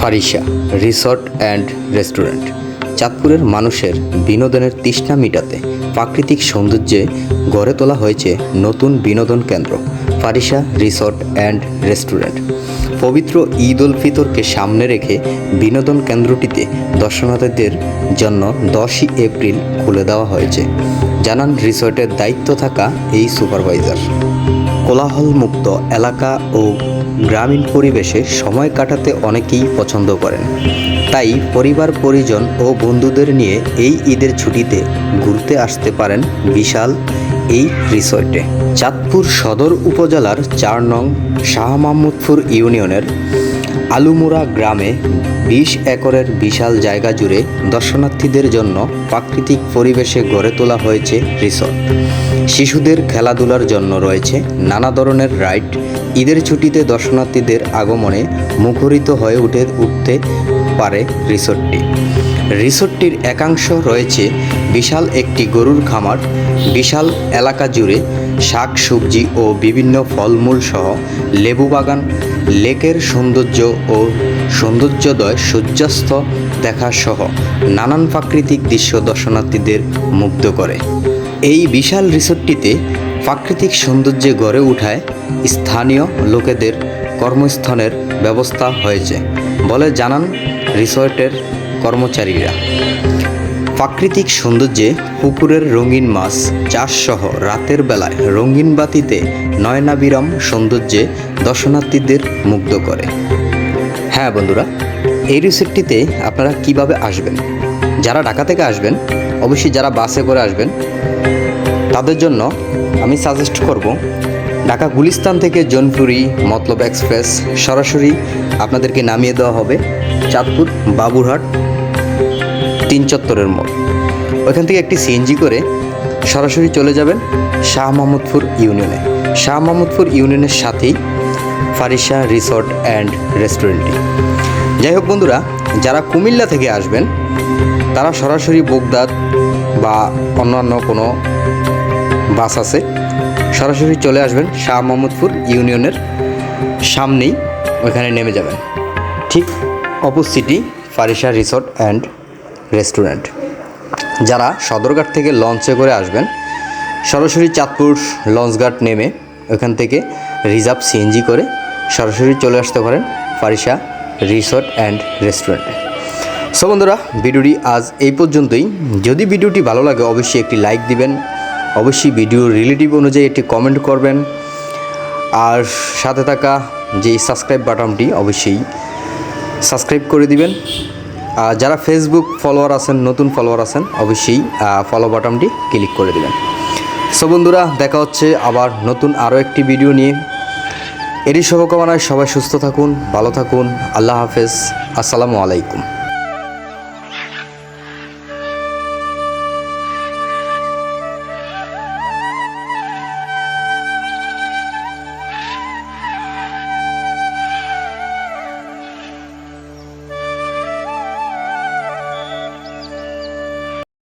Farisa resort and restaurant চাঁদপুরের মানুষের বিনোদনের তৃষ্ণা মেটাতে প্রাকৃতিক সৌন্দর্যে গড়ে তোলা হয়েছে নতুন বিনোদন কেন্দ্র ফারিসা রিসর্ট অ্যান্ড রেস্টুরেন্ট। পবিত্র ঈদ উল ফিতরকে সামনে রেখে বিনোদন কেন্দ্রটিতে দর্শনার্থীদের জন্য 10ই এপ্রিল খুলে দেওয়া হয়েছে, জানান রিসর্টের দায়িত্ব থাকা এই সুপারভাইজার। কোলাহলমুক্ত এলাকা ও গ্রামীণ পরিবেশে সময় কাটাতে অনেকেই পছন্দ করেন, তাই পরিবার পরিজন ও বন্ধুদের নিয়ে এই ঈদের ছুটিতে ঘুরতে আসতে পারেন বিশাল এই রিসর্টে। চাঁদপুর সদর উপজেলার 4 নং শাহ মাহমুদপুর ইউনিয়নের আলুমুরা গ্রামে 20 একরের বিশাল জায়গা জুড়ে দর্শনার্থীদের জন্য প্রাকৃতিক পরিবেশে গড়ে তোলা হয়েছে রিসর্ট। শিশুদের খেলাধুলার জন্য রয়েছে নানা ধরনের রাইড। ঈদের ছুটিতে দর্শনার্থীদের আগমনে মুখরিত হয়ে উঠতে পারে রিসর্টটি। রিসর্টটির একাংশ রয়েছে বিশাল একটি গরুর খামার, বিশাল এলাকা জুড়ে শাক সবজি ও বিভিন্ন ফলমূল সহ লেবু বাগান, লেকের সৌন্দর্য ও সৌন্দর্যোদয় সূর্যাস্ত দেখা সহ নানান প্রাকৃতিক দৃশ্য দর্শনার্থীদের মুগ্ধ করে। এই বিশাল রিসর্টটিতে প্রাকৃতিক সৌন্দর্যে গড়ে ওঠায় স্থানীয় লোকেদের কর্মস্থানের ব্যবস্থা হয়েছে বলে জানান রিসর্টের কর্মচারীরা। প্রাকৃতিক সৌন্দর্যে পুকুরের রঙিন মাছ চাষসহ রাতের বেলায় রঙিন বাতিতে নয়নাবিরাম সৌন্দর্যে দর্শনার্থীদের মুগ্ধ করে। হ্যাঁ বন্ধুরা, এই রিসর্টটিতে আপনারা কিভাবে আসবেন? যারা ঢাকা থেকে আসবেন, অবশ্যই যারা বাসে করে আসবেন তাদের জন্য আমি সাজেস্ট করব ঢাকা গুলিস্তান থেকে জোনপুরি মতলব এক্সপ্রেস সরাসরি আপনাদেরকে নামিয়ে দেওয়া হবে চাঁদপুর বাবুরহাট 3 চত্বরের মোড়। ওইখান থেকে একটি সিএনজি করে সরাসরি চলে যাবেন শাহ মাহমুদপুর ইউনিয়নে। শাহ মাহমুদপুর ইউনিয়নের সাথেই ফারিসা রিসর্ট অ্যান্ড রেস্টুরেন্টটি। যাই হোক বন্ধুরা, যারা কুমিল্লা থেকে আসবেন তারা সরাসরি বগদাদ বা অন্যান্য কোনো বাস আছে, সরাসরি চলে আসবেন শাহ মাহমুদপুর ইউনিয়নের সামনেই, ওইখানে নেমে যাবেন। ঠিক অপোজিটই ফারিসা রিসর্ট অ্যান্ড রেস্টুরেন্ট। যারা সদরঘাট থেকে লঞ্চে করে আসবেন সরাসরি চাঁদপুর লঞ্চঘাট নেমে ওইখান থেকে রিজার্ভ সিএনজি করে সরাসরি চলে আসতে পারেন ফারিসা রিসর্ট অ্যান্ড রেস্টুরেন্টে। সো বন্ধুরা, ভিডিওটি আজ এই পর্যন্তই। যদি ভিডিওটি ভালো লাগে অবশ্যই একটি লাইক দিবেন, অবশ্যই ভিডিও রিলেটিভ অনুযায়ী একটি কমেন্ট করবেন, আর সাথে থাকা যে সাবস্ক্রাইব বাটনটি অবশ্যই সাবস্ক্রাইব করে দিবেন। আর যারা ফেসবুক ফলোয়ার আছেন, নতুন ফলোয়ার আছেন, অবশ্যই ফলো বাটনটি ক্লিক করে দিবেন। সো বন্ধুরা, দেখা হচ্ছে আবার নতুন আরও একটি ভিডিও নিয়ে। এরই শুভকামনায় সবাই সুস্থ থাকুন, ভালো থাকুন। আল্লাহ হাফেজ, আসসালামু আলাইকুম।